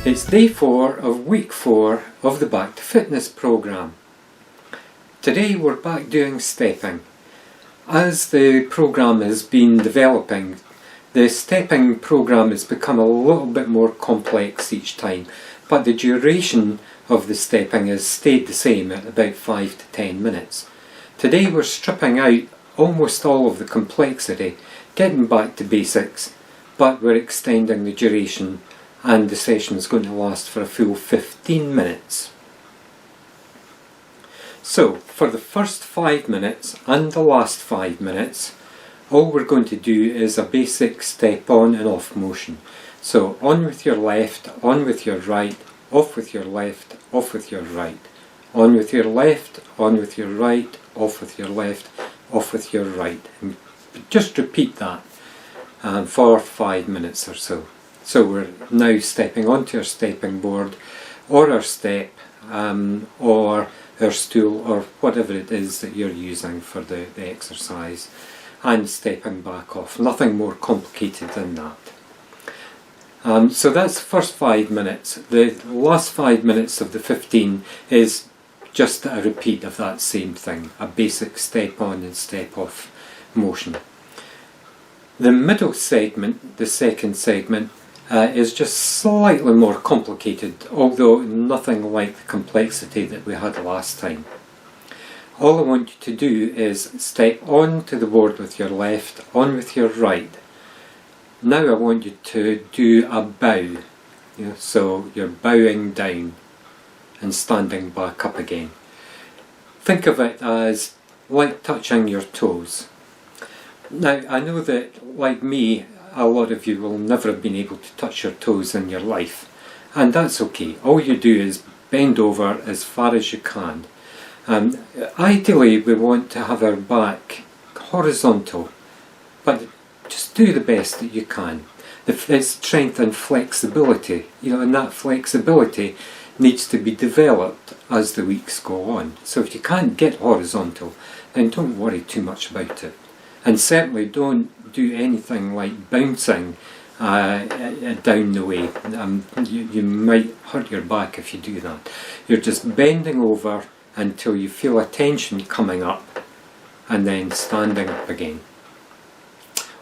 It's day 4 of week 4 of the Back to Fitness programme. Today we're back doing stepping. As the programme has been developing, the stepping programme has become a little bit more complex each time, but the duration of the stepping has stayed the same at about 5 to 10 minutes. Today we're stripping out almost all of the complexity, getting back to basics, but we're extending the duration, and the session is going to last for a full 15 minutes. So, for the first 5 minutes and the last 5 minutes, all we're going to do is a basic step on and off motion. So, on with your left, on with your right, off with your left, off with your right. On with your left, on with your right, off with your left, off with your right. And just repeat that for 5 minutes or so. So we're now stepping onto our stepping board, or our step, or our stool, or whatever it is that you're using for the exercise, and stepping back off. Nothing more complicated than that. So that's the first 5 minutes. The last 5 minutes of the 15 is just a repeat of that same thing, a basic step on and step off motion. The middle segment, the second segment, is just slightly more complicated, although nothing like the complexity that we had last time. All I want you to do is step on to the board with your left, on with your right. Now I want you to do a bow, so you're bowing down and standing back up again. Think of it as like touching your toes. Now I know that, like me, a lot of you will never have been able to touch your toes in your life, and that's okay. All you do is bend over as far as you can. Ideally we want to have our back horizontal, but just do the best that you can. It's strength and flexibility, and that flexibility needs to be developed as the weeks go on. So if you can't get horizontal, then don't worry too much about it. And certainly don't do anything like bouncing down the way. You might hurt your back if you do that. You're just bending over until you feel a tension coming up, and then standing up again.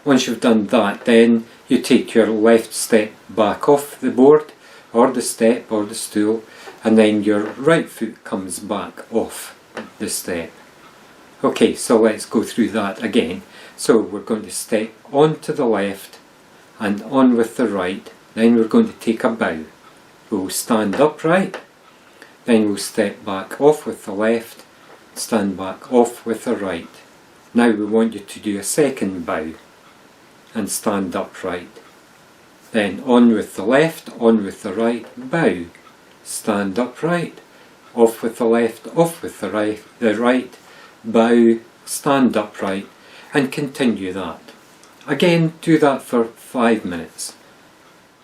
Once you've done that, then you take your left step back off the board, or the step, or the stool, and then your right foot comes back off the step. Okay, so let's go through that again. So we're going to step on to the left and on with the right, then we're going to take a bow. We'll stand upright, then we'll step back off with the left, stand back off with the right. Now we want you to do a second bow and stand upright. Then on with the left, on with the right, bow, stand upright, off with the left, off with the right, bow, stand upright, and continue that. Again, do that for 5 minutes.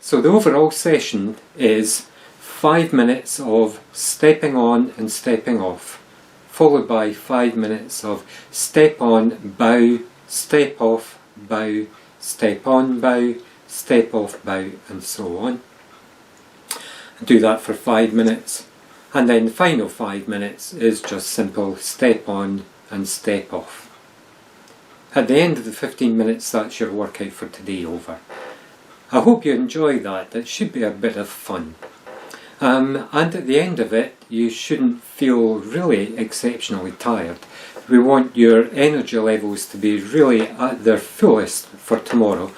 So the overall session is 5 minutes of stepping on and stepping off, followed by 5 minutes of step on, bow, step off, bow, step on, bow, step off, bow, and so on. Do that for 5 minutes, and then the final 5 minutes is just simple step on and step off. At the end of the 15 minutes, that's your workout for today over. I hope you enjoy that. It should be a bit of fun. And at the end of it, you shouldn't feel really exceptionally tired. We want your energy levels to be really at their fullest for tomorrow,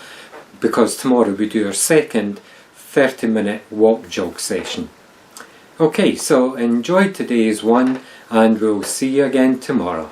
because tomorrow we do our second 30-minute walk jog session. Okay, so enjoy today's one, and we'll see you again tomorrow.